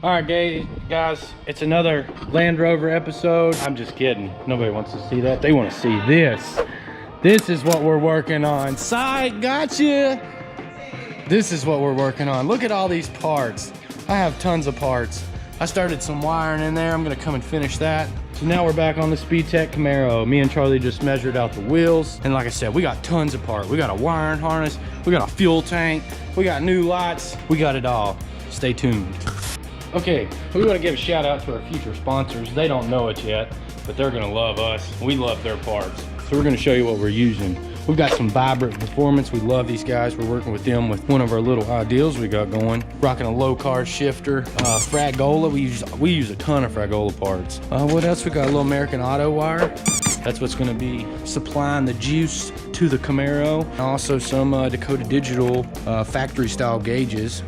All right, guys, it's another Land Rover episode. I'm just kidding. Nobody wants to see that. They want to see this. This is what we're working on. Sight, gotcha. This is what we're working on. Look at all these parts. I have tons of parts. I started some wiring in there. I'm gonna come and finish that. So now we're back on the Speedtech Camaro. Me and Charlie just measured out the wheels. And like I said, we got tons of parts. We got a wiring harness. We got a fuel tank. We got new lights. We got it all. Stay tuned. Okay, we want to give a shout out to our future sponsors. They don't know it yet, but they're gonna love us. We love their parts. So we're gonna show you what we're using. We've got some Vibrant Performance. We love these guys. We're working with them with one of our little deals we got going. Rocking a low car shifter, Fragola. We use a ton of Fragola parts. What else? We got a little American Auto wire. That's what's gonna be supplying the juice to the Camaro. Also some Dakota Digital factory style gauges.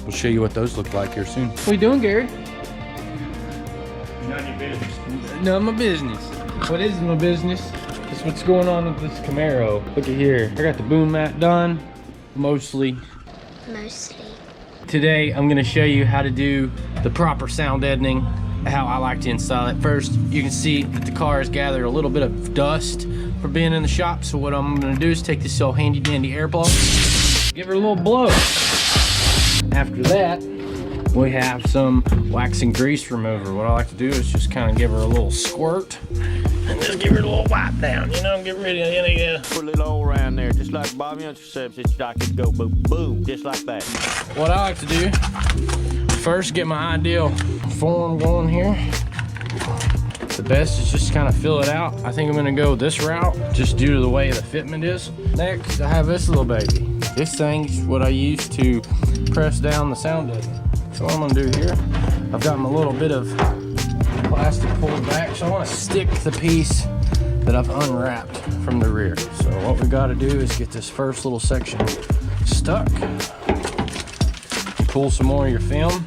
We'll show you what those look like here soon. What are you doing, Gary? None of your business. None of my business. What is my business? This is what's going on with this Camaro. Look at here. I got the BoomMat done. Mostly. Today, I'm gonna show you how to do the proper sound deadening, how I like to install it. First, you can see that the car has gathered a little bit of dust from being in the shop. So what I'm gonna do is take this old handy dandy air plug, give her a little blow. After that, we have some wax and grease remover. What I like to do is just kind of give her a little squirt and just give her a little wipe down, you know, get rid of any Put a little oil around there, just like Bobby intercepts. It's like it go boom, boom, just like that. What I like to do, first get my ideal form going here. The best is just kind of fill it out. I think I'm gonna go this route, just due to the way the fitment is. Next, I have this little baby. This thing's what I use to press down the sound deadening. So what I'm gonna do here, I've got my little bit of plastic pulled back. So I wanna stick the piece that I've unwrapped from the rear. So what we gotta do is get this first little section stuck. You pull some more of your film.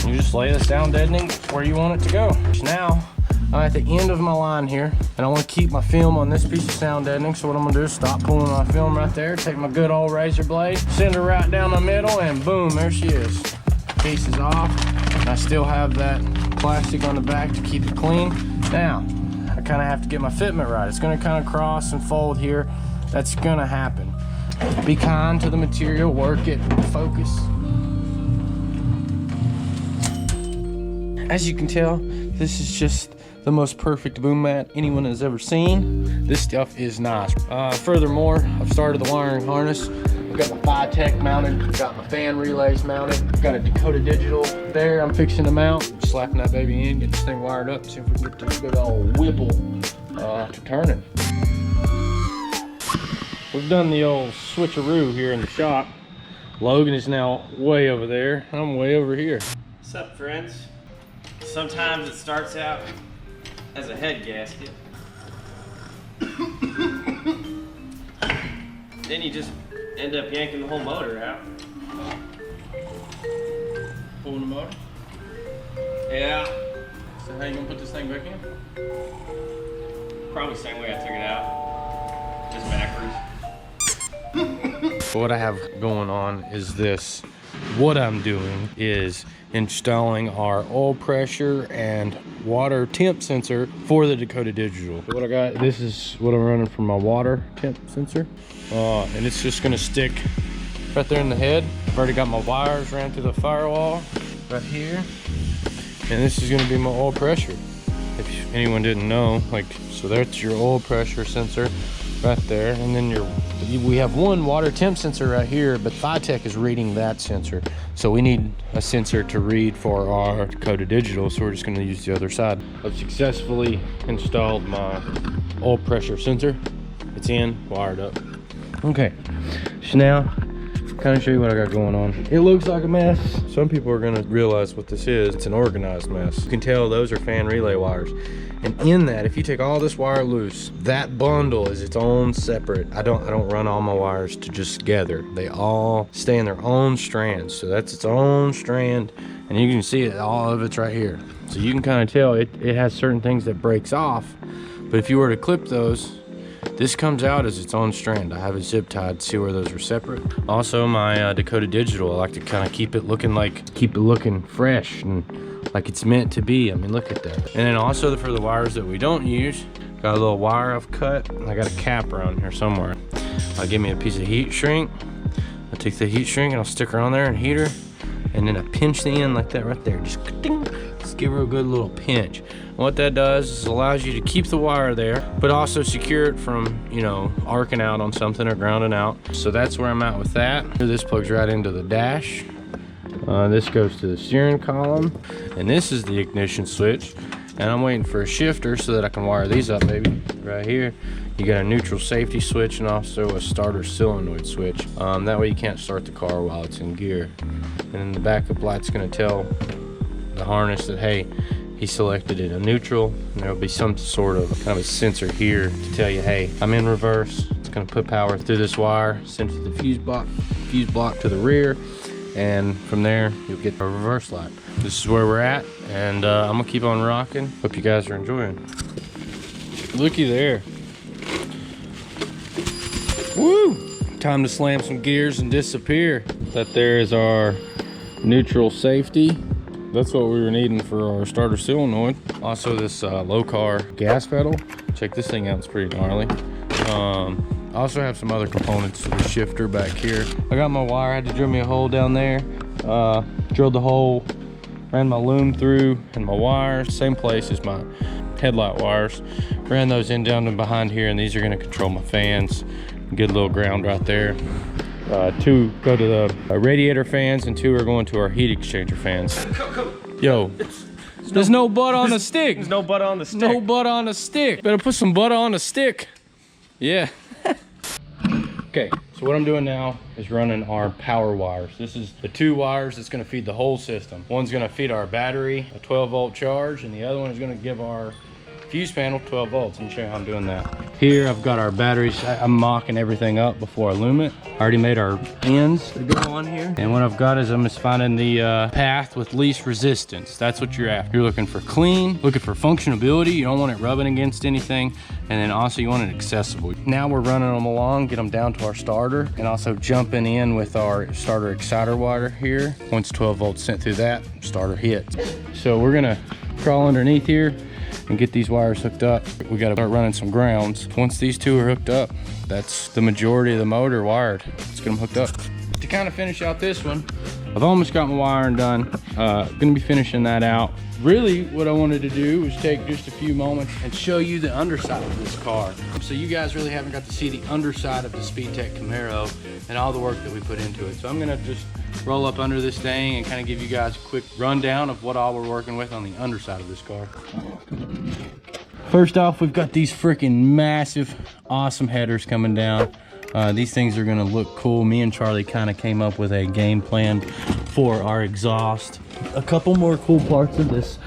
You just lay the sound deadening where you want it to go. Now, I'm at the end of my line here, and I want to keep my film on this piece of sound deadening. So what I'm gonna do is stop pulling my film right there, take my good old razor blade, send her right down the middle, and boom, there she is. Piece is off. I still have that plastic on the back to keep it clean. Now, I kind of have to get my fitment right. It's gonna kind of cross and fold here. That's gonna happen. Be kind to the material, work it, focus. As you can tell, this is just the most perfect BoomMat anyone has ever seen. This stuff is nice. Furthermore, I've started the wiring harness. I've got my BoomMat mounted, I've got my fan relays mounted, I've got a Dakota Digital there I'm fixing to mount. Slapping that baby in, get this thing wired up, see if we can get this good old Whipple to turning. We've done the old switcheroo here in the shop. Logan is now way over there, I'm way over here. What's up, friends? Sometimes it starts out as a head gasket. Then you just end up yanking the whole motor out. Pulling the motor? Yeah. So how you gonna put this thing back in? Probably the same way I took it out. Just backwards. What I have going on is this. What I'm doing is installing our oil pressure and water temp sensor for the Dakota Digital. So what I got, this is what I'm running for my water temp sensor. And it's just gonna stick right there in the head. I've already got my wires ran through the firewall right here. And this is gonna be my oil pressure. If anyone didn't know, like, so that's your oil pressure sensor right there. And then we have one water temp sensor right here, but Phytech is reading that sensor. So we need a sensor to read for our Dakota Digital, so we're just gonna use the other side. I've successfully installed my oil pressure sensor. It's in, wired up. Okay, so now, kind of show you what I got going on. It looks like a mess. Some people are gonna realize what this is. It's an organized mess. You can tell those are fan relay wires. And in that, if you take all this wire loose, that bundle is its own separate. I don't run all my wires to just together. They all stay in their own strands. So that's its own strand. And you can see it, all of it's right here. So you can kind of tell it has certain things that breaks off. But if you were to clip those, This comes out as its own strand. I have it zip tied to see where those are separate. Also my Dakota Digital, I like to kind of keep it looking fresh and like it's meant to be. I mean, look at that. And then also for the wires that we don't use, got a little wire I've cut. I got a cap around here somewhere. Give me a piece of heat shrink. I'll take the heat shrink and I'll stick her on there and heat her. And then I pinch the end like that right there. Just give her a good little pinch. And what that does is allows you to keep the wire there, but also secure it from, you know, arcing out on something or grounding out. So that's where I'm at with that. This plugs right into the dash. This goes to the steering column. And this is the ignition switch. And I'm waiting for a shifter so that I can wire these up, baby. Right here, you got a neutral safety switch and also a starter solenoid switch. That way you can't start the car while it's in gear. And then the backup light's gonna tell the harness that, hey, he selected it a neutral. And there'll be some sort of kind of a sensor here to tell you, hey, I'm in reverse. It's gonna put power through this wire, send it to the fuse block to the rear. And from there, you'll get a reverse light. This is where we're at, and I'm gonna keep on rocking. Hope you guys are enjoying. Looky there. Woo! Time to slam some gears and disappear. That there is our neutral safety. That's what we were needing for our starter solenoid. Also this low car gas pedal. Check this thing out, it's pretty gnarly. I also have some other components to the shifter back here. I got my wire, I had to drill me a hole down there. Drilled the hole, ran my loom through and my wires, same place as my headlight wires. Ran those in down and behind here, and these are gonna control my fans. Get a little ground right there. 2 go to the radiator fans and 2 are going to our heat exchanger fans. Yo, there's no butter on the stick. There's no butter on the stick. No butter on the stick. Better put some butter on the stick. Yeah. Okay, so what I'm doing now is running our power wires. This is the 2 wires that's gonna feed the whole system. One's gonna feed our battery a 12-volt charge, and the other one is gonna give our fuse panel 12 volts. Let me show you how I'm doing that. Here I've got our batteries. I'm mocking everything up before I loom it. I already made our ends that go on here. And what I've got is I'm just finding the path with least resistance. That's what you're after. You're looking for clean, looking for functionability. You don't want it rubbing against anything. And then also you want it accessible. Now we're running them along, get them down to our starter, and also jumping in with our starter exciter wire here. Once 12 volts sent through that, starter hits. So we're gonna crawl underneath here and get these wires hooked up. We gotta start running some grounds. Once these 2 are hooked up, that's the majority of the motor wired. Let's get them hooked up. To kind of finish out this one, I've almost got my wiring done. Gonna be finishing that out. Really, what I wanted to do was take just a few moments and show you the underside of this car. So you guys really haven't got to see the underside of the Speedtech Camaro and all the work that we put into it. So I'm gonna just roll up under this thing and kind of give you guys a quick rundown of what all we're working with on the underside of this car. First off, we've got these freaking massive, awesome headers coming down. These things are gonna look cool. Me and Charlie kind of came up with a game plan for our exhaust. A couple more cool parts of this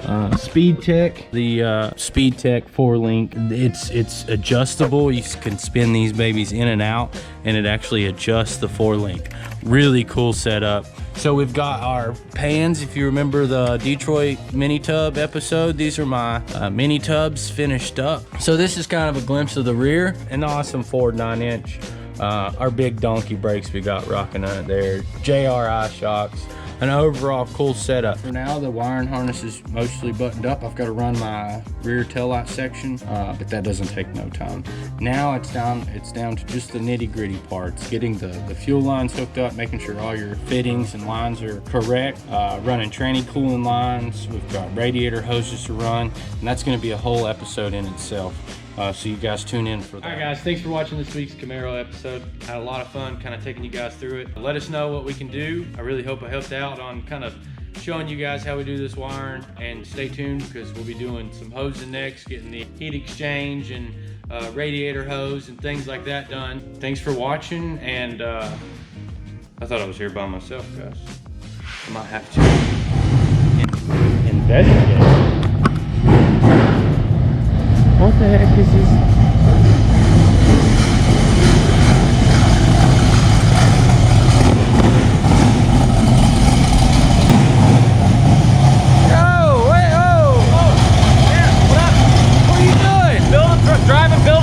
Speedtech. The Speedtech 4-link, it's adjustable. You can spin these babies in and out, and it actually adjusts the 4-link. Really cool setup. So we've got our pans. If you remember the Detroit mini tub episode, these are my mini tubs finished up. So this is kind of a glimpse of the rear. An awesome Ford 9-inch. Our big donkey brakes we got rocking on it there. JRI shocks. An overall cool setup. For now, the wiring harness is mostly buttoned up. I've got to run my rear taillight section, but that doesn't take no time. Now it's down to just the nitty-gritty parts, getting the fuel lines hooked up, making sure all your fittings and lines are correct, running tranny cooling lines. We've got radiator hoses to run, and that's going to be a whole episode in itself. So you guys tune in for that. All right, guys, thanks for watching this week's Camaro episode. Had a lot of fun kind of taking you guys through it. Let us know what we can do. I really hope I helped out on kind of showing you guys how we do this wiring, and stay tuned because we'll be doing some hosing next, getting the heat exchange and radiator hose and things like that done. Thanks for watching, and I thought I was here by myself, guys. I might have to investigate. What the heck is this? Yo, wait, oh, yeah, what up? What are you doing? Driving, build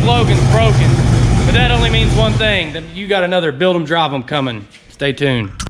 slogan's broken, but that only means one thing, that you got another build 'em, drive 'em coming. Stay tuned.